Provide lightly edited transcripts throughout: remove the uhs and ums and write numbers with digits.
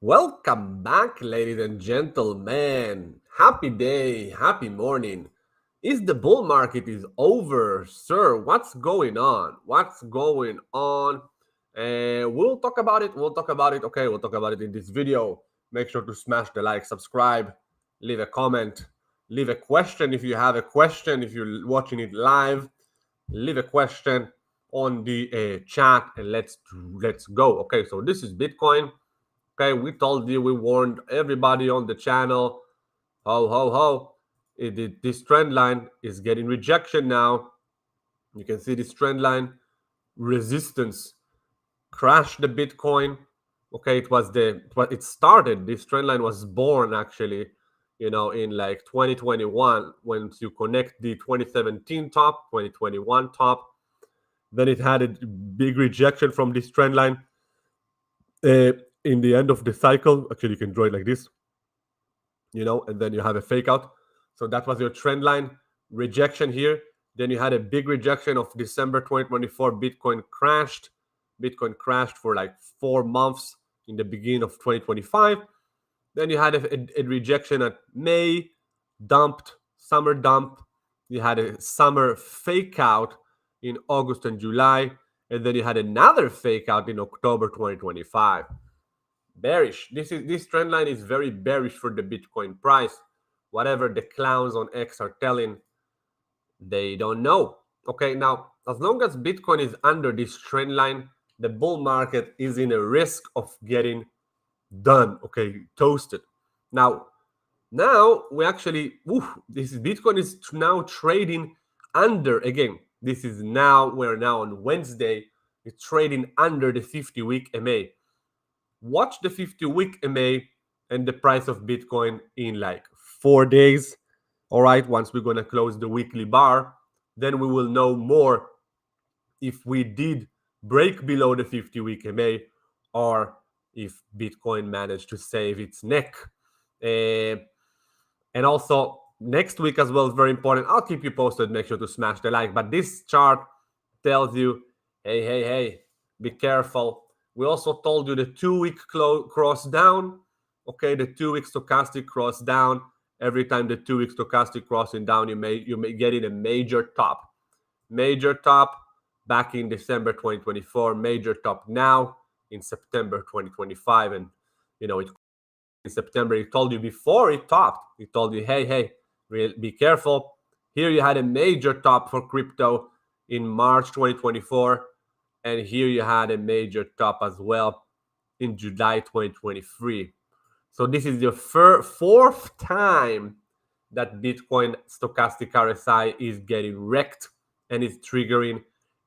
Welcome back, ladies and gentlemen. Happy day, happy morning. Is the bull market is over, sir? What's going on? What's going on? We'll talk about it. We'll talk about it. Okay, we'll talk about it in this video. Make sure to smash the like, subscribe, leave a comment, leave a question if you have a question. If you're watching it live, leave a question on the chat and let's go. Okay, so this is Bitcoin. Okay, we told you, we warned everybody on the channel. Ho, ho, ho. This trend line is getting rejection now. You can see this trend line resistance crashed the Bitcoin. Okay, it started. This trend line was born actually, in like 2021. Once you connect the 2017 top, 2021 top, then it had a big rejection from this trend line. In the end of the cycle, actually, you can draw it like this, and then you have a fake out. So that was your trend line rejection here. Then you had a big rejection of December 2024. Bitcoin crashed. Bitcoin crashed for like 4 months in the beginning of 2025. Then you had a rejection at May, dumped, summer dump. You had a summer fake out in August and July. And then you had another fake out in October 2025. Bearish. This trend line is very bearish for the Bitcoin price. Whatever the clowns on X are telling, they don't know. Okay, now as long as Bitcoin is under this trend line, the bull market is in a risk of getting done. Okay, toasted. Now we actually, this is Bitcoin is now trading under again. We're now on Wednesday. It's trading under the 50-week MA. Watch the 50-week MA and the price of Bitcoin in like 4 days. All right, once we're going to close the weekly bar, then we will know more if we did break below the 50-week MA or if Bitcoin managed to save its neck. And also next week as well is very important. I'll keep you posted. Make sure to smash the like. But this chart tells you, hey, be careful. We also told you the 2-week cross down. Okay, the 2-week stochastic cross down. Every time the 2-week stochastic crossing down, you may get in a major top. Major top back in December 2024. Major top now in September 2025. And in September, it told you before it topped. It told you, hey, be careful. Here you had a major top for crypto in March 2024. And here you had a major top as well in July 2023. So this is the fourth time that Bitcoin stochastic RSI is getting wrecked and is triggering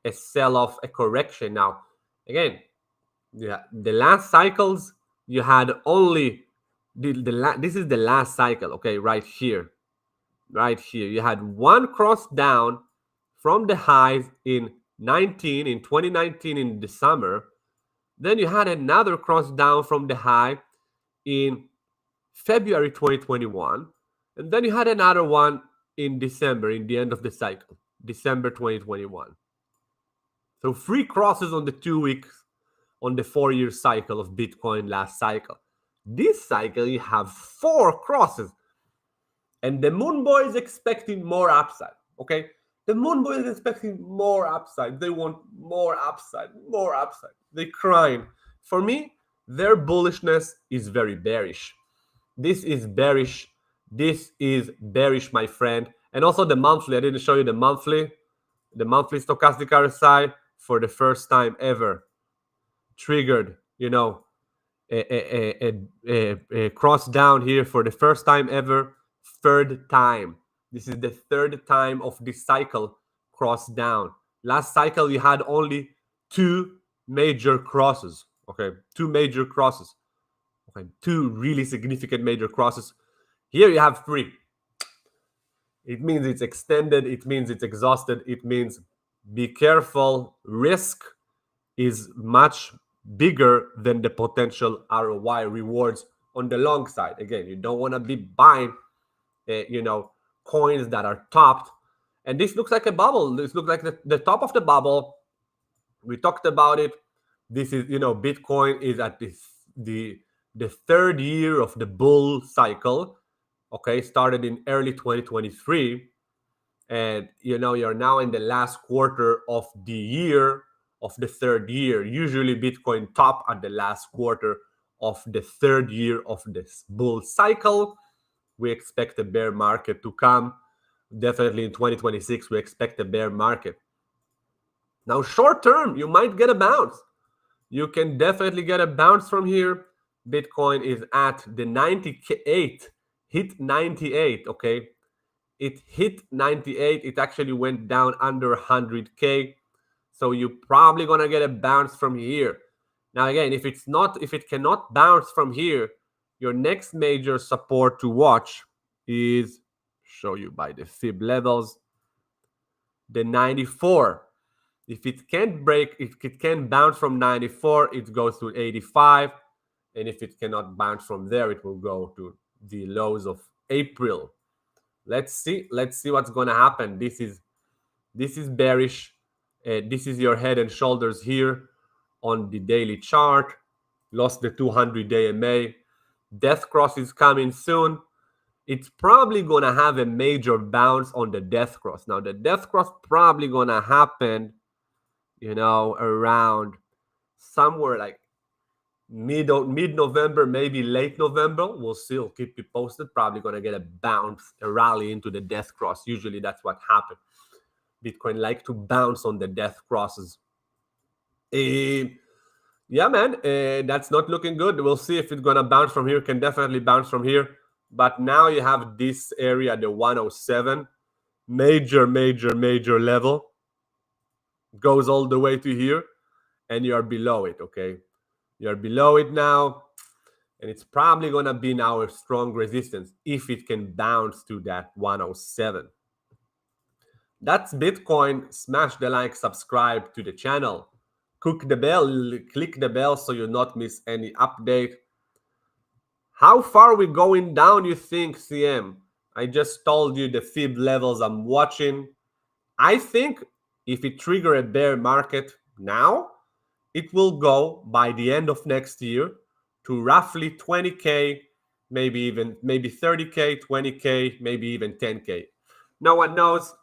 a sell-off, a correction. Now, again, the last cycles, you had only, this is the last cycle, okay, right here. You had one cross down from the highs in 2019 in the summer. Then you had another cross down from the high in February 2021. And then you had another one in December, in the end of the cycle, December 2021. So 3 crosses on the 2 weeks on the 4-year cycle of Bitcoin last cycle. This cycle, you have 4 crosses. And the Moon Boy is expecting more upside, okay? The Moon Boy is expecting more upside. They want more upside. They're crying. For me, their bullishness is very bearish. This is bearish, my friend. And also the monthly. I didn't show you the monthly. The monthly stochastic RSI for the first time ever triggered, a cross down here for the first time ever. Third time. This is the third time of this cycle cross down. Last cycle, you had only 2 major crosses. Okay, 2 major crosses. Okay, 2 really significant major crosses. Here you have 3. It means it's extended. It means it's exhausted. It means be careful. Risk is much bigger than the potential ROI rewards on the long side. Again, you don't want to be buying, coins that are topped. And this looks like a bubble. This looks like the top of the bubble. We talked about it. This is, Bitcoin is at the the third year of the bull cycle, okay, started in early 2023. And you're now in the last quarter of the year of the third year. Usually Bitcoin top at the last quarter of the third year of this bull cycle. We expect a bear market to come. Definitely in 2026, we expect a bear market. Now, short term, you might get a bounce. You can definitely get a bounce from here. Bitcoin is at the 98, hit 98, okay? It hit 98. It actually went down under 100K. So you're probably gonna get a bounce from here. Now again, if it cannot bounce from here, your next major support to watch is, show you by the fib levels, the 94. If it can't break, if it can bounce from 94, it goes to 85. And if it cannot bounce from there, it will go to the lows of April. Let's see what's gonna happen. This is bearish. This is your head and shoulders here on the daily chart. Lost the 200-day MA. Death cross is coming soon. It's probably gonna have a major bounce on the death cross. Now the death cross probably gonna happen, around somewhere like mid-November, maybe late November. We'll see. I'll keep you posted. Probably gonna get a bounce, a rally into the death cross. Usually that's what happens. Bitcoin like to bounce on the death crosses. Yeah, man, that's not looking good. We'll see if it's gonna bounce from here. Can definitely bounce from here. But now you have this area, the 107, major level. Goes all the way to here, and you are below it, okay? You're below it now, and it's probably gonna be now a strong resistance if it can bounce to that 107. That's Bitcoin. Smash the like, subscribe to the channel. Click the bell so you not miss any update. How far are we going down, you think, CM? I just told you the fib levels I'm watching. I think if it trigger a bear market now, it will go by the end of next year to roughly 20K, maybe 30K, 20K, maybe even 10K. No one knows,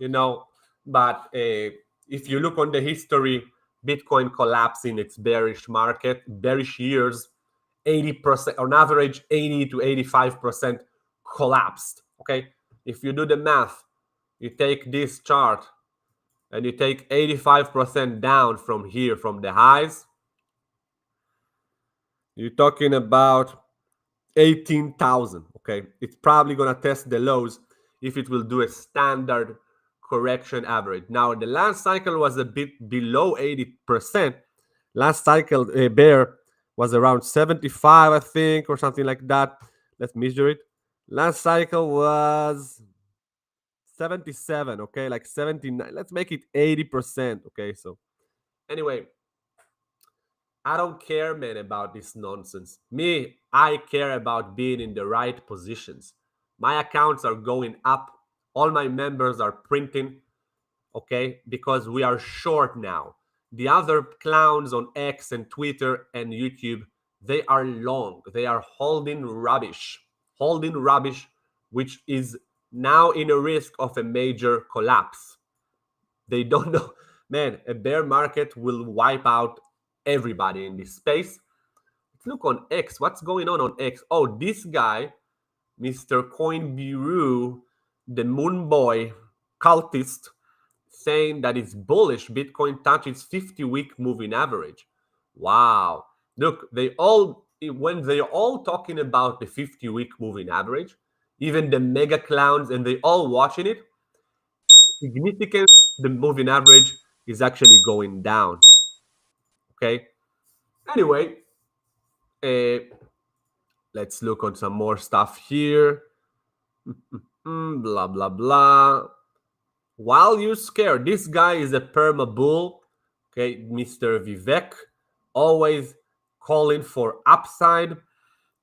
but if you look on the history, Bitcoin collapsed in its bearish years, 80%, on average, 80 to 85% collapsed, okay? If you do the math, you take this chart and you take 85% down from here, from the highs, you're talking about 18,000, okay? It's probably gonna test the lows if it will do a standard correction average. Now, the last cycle was a bit below 80%. Last cycle, bear was around 75, I think, or something like that. Let's measure it. Last cycle was 77, okay? Like 79. Let's make it 80%, okay? So anyway, I don't care, man, about this nonsense. I care about being in the right positions. My accounts are going up. All my members are printing, okay? Because we are short now. The other clowns on X and Twitter and YouTube, they are long. They are holding rubbish, which is now in a risk of a major collapse. They don't know. Man, a bear market will wipe out everybody in this space. Let's look on X. What's going on X? Oh, this guy, Mr. Coinburu, the moon boy cultist, saying that it's bullish. Bitcoin touches 50-week moving average. Wow. Look, when they're all talking about the 50-week moving average, even the mega clowns, and they all watching it, significance, the moving average is actually going down. Okay. Anyway, let's look on some more stuff here. Blah, blah, blah. While you're scared, this guy is a perma bull. Okay, Mr. Vivek, always calling for upside.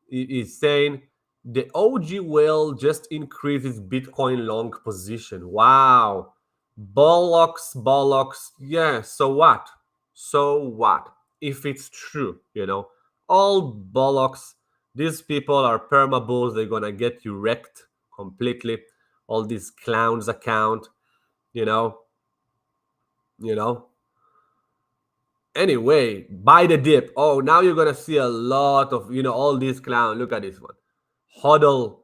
He is saying the OG whale just increases Bitcoin long position. Wow. Bollocks. Yeah, so what? If it's true, all bollocks. These people are perma bulls. They're gonna get you wrecked completely. All these clowns account, you know. Anyway, buy the dip. Oh, now you're gonna see a lot of all these clowns. Look at this one. Hodl,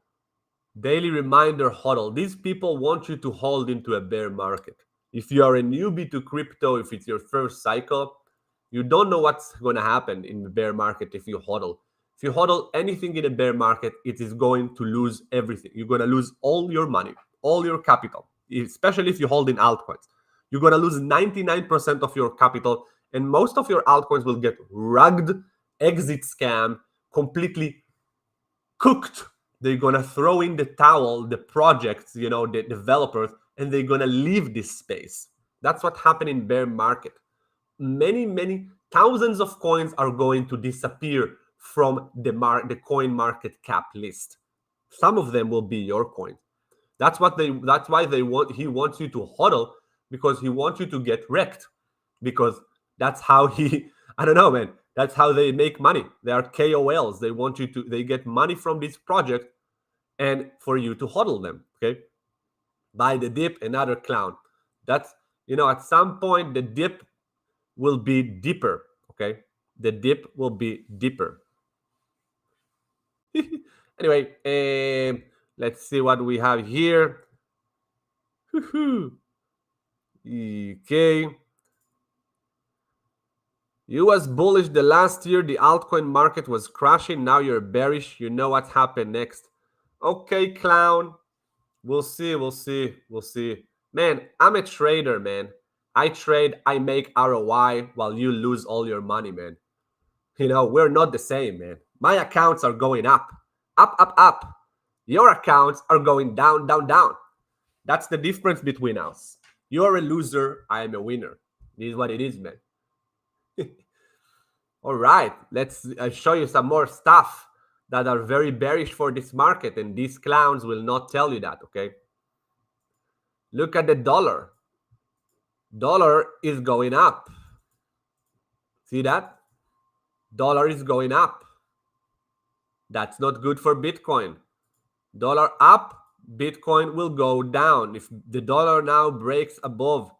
daily reminder hodl. These people want you to hold into a bear market. If you are a newbie to crypto, if it's your first cycle, you don't know what's gonna happen in the bear market if you hodl. If you hodl anything in a bear market, it is going to lose everything. You're gonna lose all your money, all your capital, especially if you hold in altcoins. You're gonna lose 99% of your capital, and most of your altcoins will get rugged, exit scam, completely cooked. They're gonna throw in the towel, the projects, the developers, and they're gonna leave this space. That's what happened in bear market. Many thousands of coins are going to disappear from the coin market cap list. Some of them will be your coins. That's why he wants you to hodl, because he wants you to get wrecked, because that's how I don't know, man. That's how they make money. They are KOLs. They get money from this project, and for you to hodl them. Okay, buy the dip, another clown. That's at some point the dip will be deeper. Okay, the dip will be deeper. Anyway, let's see what we have here. Okay. You was bullish the last year. The altcoin market was crashing. Now you're bearish. You know what happened next. Okay, clown. We'll see. Man, I'm a trader, man. I trade, I make ROI while you lose all your money, man. We're not the same, man. My accounts are going up. Up. Your accounts are going down. That's the difference between us. You're a loser. I am a winner. This is what it is, man. All right, let's show you some more stuff that are very bearish for this market, and these clowns will not tell you that, okay? Look at the dollar. Dollar is going up. See that? Dollar is going up. That's not good for Bitcoin. Dollar up, Bitcoin will go down. If the dollar now breaks above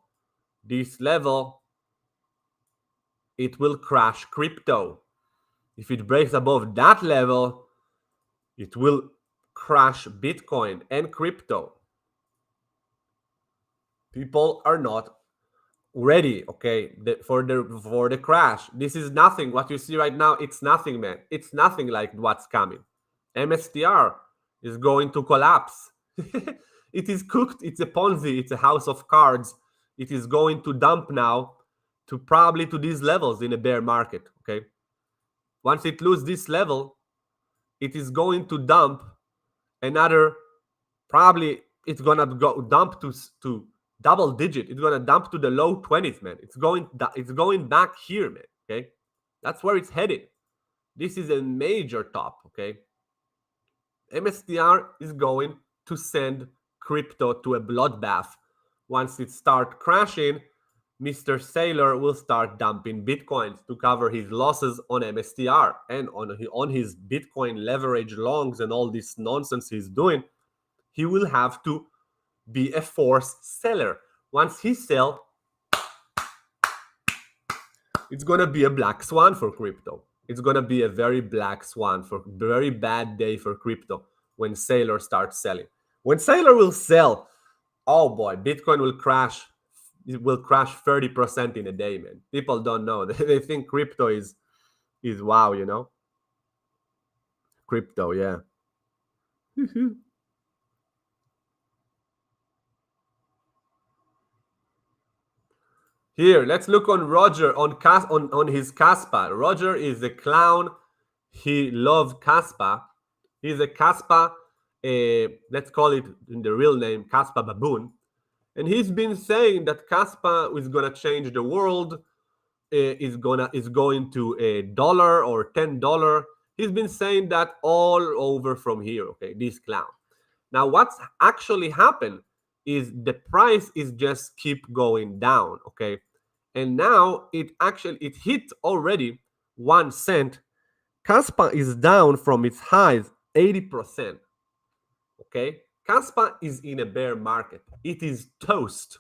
this level, it will crash crypto. If it breaks above that level, it will crash Bitcoin and crypto. People are not ready, okay, for the crash. This is nothing. What you see right now, it's nothing, man. It's nothing like what's coming. MSTR is going to collapse. It is cooked. It's a Ponzi. It's a house of cards. It is going to dump now to probably to these levels in a bear market, okay? Once it loses this level, it is going to dump another, probably it's gonna go dump to double digit. It's gonna dump to the low 20s, man. It's going back here, man. Okay, that's where it's headed. This is a major top. Okay, MSTR is going to send crypto to a bloodbath. Once it starts crashing, Mr. Saylor will start dumping Bitcoins to cover his losses on MSTR and on his Bitcoin leverage longs and all this nonsense he's doing. He will have to be a forced seller. Once he sells, it's going to be a black swan for crypto. It's going to be a very black swan, for very bad day for crypto when Saylor starts selling. When Saylor will sell, oh boy, Bitcoin will crash. It will crash 30% in a day, man. People don't know. They think crypto is wow, Crypto, yeah. Here, let's look on Roger on his Kaspa. Roger is a clown. He loves Kaspa. He's a Kaspa, let's call it in the real name, Kaspa Baboon. And he's been saying that Kaspa is gonna change the world, is going to $1 or $10. He's been saying that all over from here, okay, this clown. Now, what's actually happened is the price is just keep going down, okay? And now it hit already 1 cent, Kaspa is down from its highs 80%. Okay, Kaspa is in a bear market. It is toast.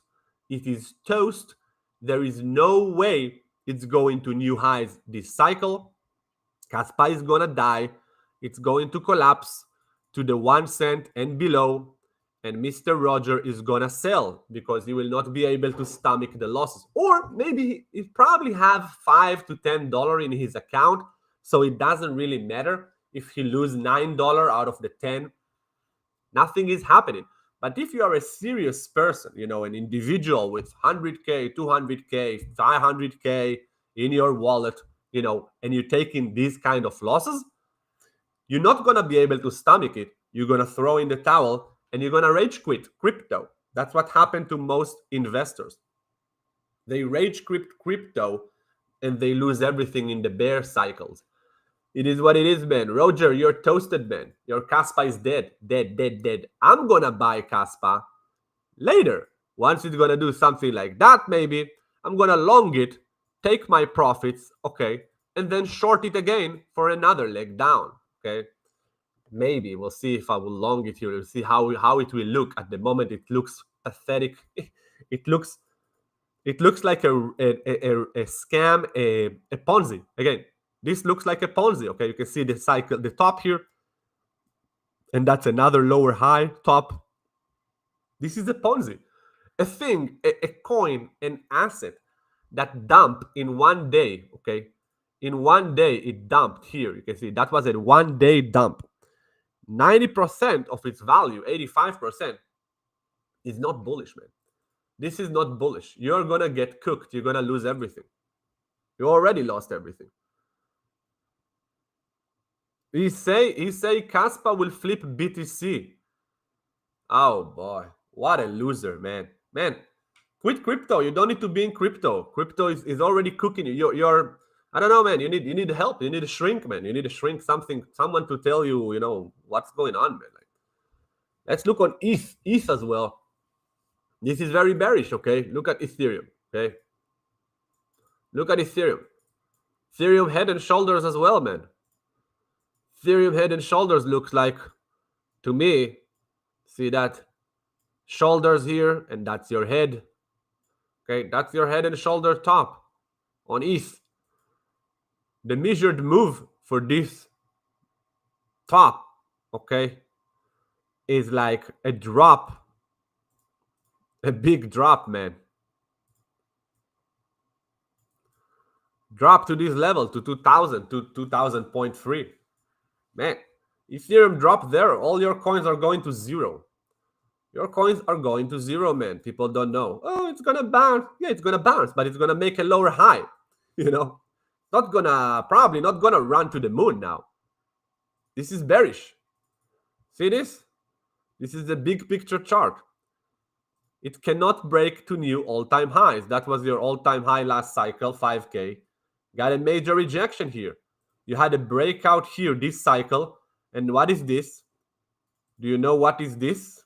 It is toast. There is no way it's going to new highs this cycle. Kaspa is gonna die. It's going to collapse to the 1 cent and below. And Mr. Roger is gonna sell because he will not be able to stomach the losses. Or maybe he probably have $5 to $10 in his account, so it doesn't really matter if he lose $9 out of the 10. Nothing is happening. But if you are a serious person, an individual with 100K, 200K, 500K in your wallet, and you're taking these kind of losses, you're not going to be able to stomach it. You're going to throw in the towel and you're going to rage quit crypto. That's what happened to most investors. They rage quit crypto and they lose everything in the bear cycles. It is what it is, man. Roger, you're toasted, man. Your Kaspa is dead. Dead. I'm going to buy Kaspa later. Once it's going to do something like that, maybe, I'm going to long it, take my profits, okay, and then short it again for another leg down, okay? Maybe. We'll see if I will long it here. We'll see how it will look. At the moment, it looks pathetic. It looks like a scam, a Ponzi. Again, this looks like a Ponzi, okay? You can see the cycle, the top here, and that's another lower high top. This is a Ponzi. A thing, a coin, an asset that dumped in 1 day, okay? In 1 day, it dumped here. You can see that was a 1 day dump. 90% of its value, 85%, is not bullish, man. This is not bullish. You're going to get cooked. You're going to lose everything. You already lost everything. He say Kaspa will flip BTC. Oh boy, what a loser, man. Man, quit crypto. You don't need to be in crypto. Crypto is already cooking you. You're I don't know, man. You need help. You need a shrink, man. You need a shrink, someone to tell you, what's going on, man. Like, let's look on ETH as well. This is very bearish, okay? Look at Ethereum, okay? Look at Ethereum. Ethereum head and shoulders as well, man. Ethereum head and shoulders looks like, to me, see that shoulders here, and that's your head. Okay, that's your head and shoulder top on ETH. The measured move for this top, okay, is like a drop, a big drop, man. Drop to this level, to 2000, to 2000.3. Man, Ethereum drop there, all your coins are going to zero. Your coins are going to zero, man. People don't know. Oh, it's going to bounce. Yeah, it's going to bounce, but it's going to make a lower high. Probably not going to run to the moon now. This is bearish. See this? This is the big picture chart. It cannot break to new all-time highs. That was your all-time high last cycle, 5K. Got a major rejection here. You had a breakout here this cycle. And what is this? Do you know what is this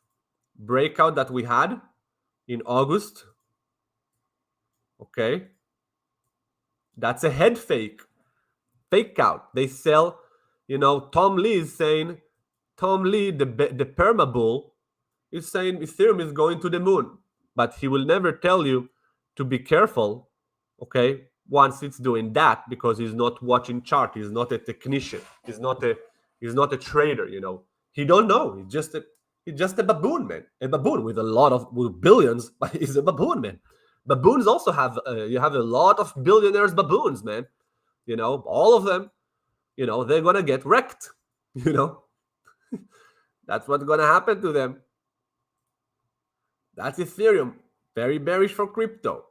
breakout that we had in August? Okay. That's a head fake. Fake out. They sell, Tom Lee is saying, the perma bull, is saying Ethereum is going to the moon. But he will never tell you to be careful, okay, once it's doing that, because he's not watching chart. He's not a technician. He's not a trader, He don't know. He's just a baboon, man. A baboon with with billions, but he's a baboon, man. Baboons also have you have a lot of billionaires baboons, man. All of them, they're gonna get wrecked. That's what's gonna happen to them. That's Ethereum. Very bearish for crypto.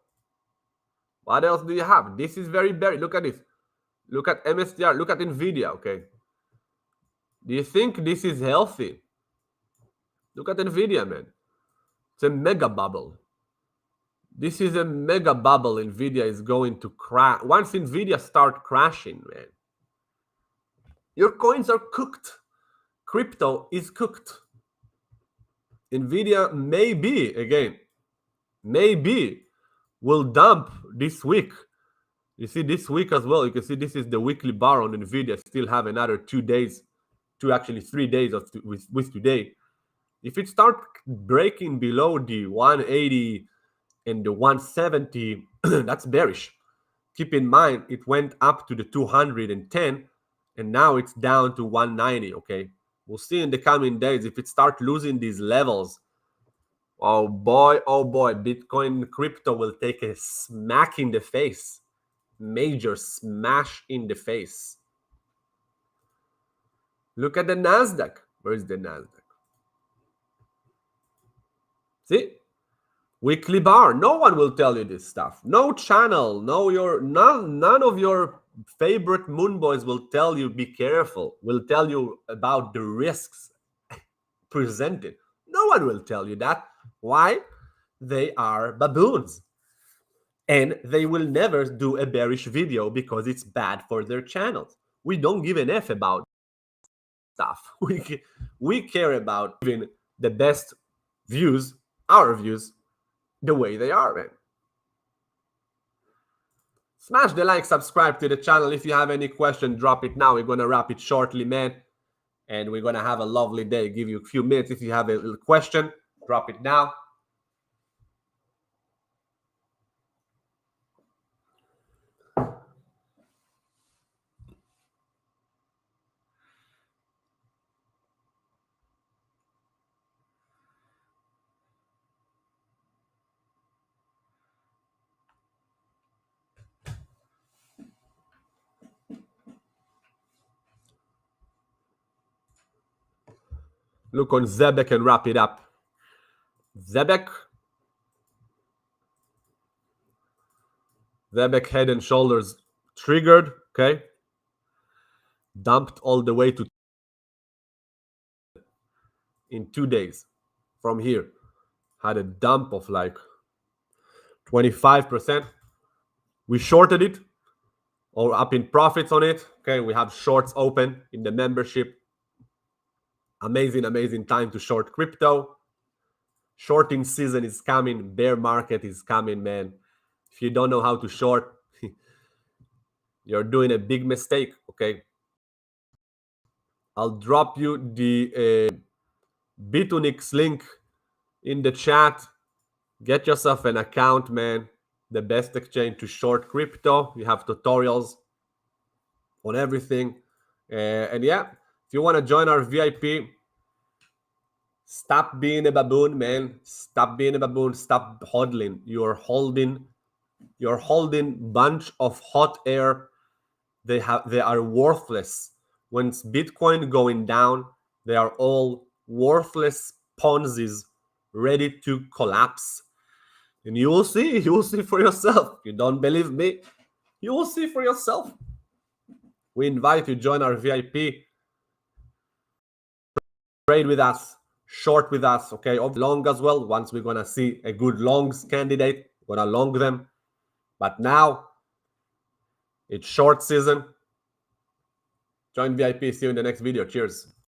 What else do you have? This is very bearish. Look at this. Look at MSTR. Look at Nvidia, okay? Do you think this is healthy? Look at Nvidia, man. It's a mega bubble. This is a mega bubble. Nvidia is going to crash. Once Nvidia start crashing, man, your coins are cooked. Crypto is cooked. Nvidia maybe will dump this week You see this week as well, you can see this is the weekly bar on NVIDIA, still have another 2 days, actually 3 days of with today. If it starts breaking below the 180 and the 170, that's bearish. Keep in mind, it went up to the 210, and now it's down to 190, okay? We'll see in the coming days if it starts losing these levels. Oh boy, Bitcoin crypto will take a smack in the face. Major smash in the face. Look at the NASDAQ. Where is the NASDAQ? See? Weekly bar. No one will tell you this stuff. No channel, none of your favorite moon boys will tell you be careful, will tell you about the risks presented. No one will tell you that. Why? They are baboons. And they will never do a bearish video because it's bad for their channels. We don't give an F about stuff. We care about giving the best views, our views, the way they are, man. Smash the like, subscribe to the channel. If you have any question, drop it now. We're going to wrap it shortly, man. And we're going to have a lovely day. Give you a few minutes. If you have a question, drop it now. Look on Zebek and wrap it up. Zebek head and shoulders triggered, okay? Dumped all the way to in 2 days from here. Had a dump of like 25%. We shorted it or up in profits on it. Okay, we have shorts open in the membership. Amazing time to short crypto. Shorting season is coming. Bear market is coming, man. If you don't know how to short, you're doing a big mistake, okay? I'll drop you the Bitunix link in the chat. Get yourself an account, man. The best exchange to short crypto. You have tutorials on everything. And yeah, if you want to join our VIP, stop being a baboon, man. Stop being a baboon. Stop hodling. You're holding bunch of hot air. They are worthless. When Bitcoin going down, they are all worthless Ponzi's ready to collapse. And you will see for yourself. You don't believe me? You will see for yourself. We invite you to join our VIP. Trade with us, short with us, okay? Long as well. Once we're gonna see a good longs candidate, we're gonna long them. But now it's short season. Join VIP. See you in the next video. Cheers.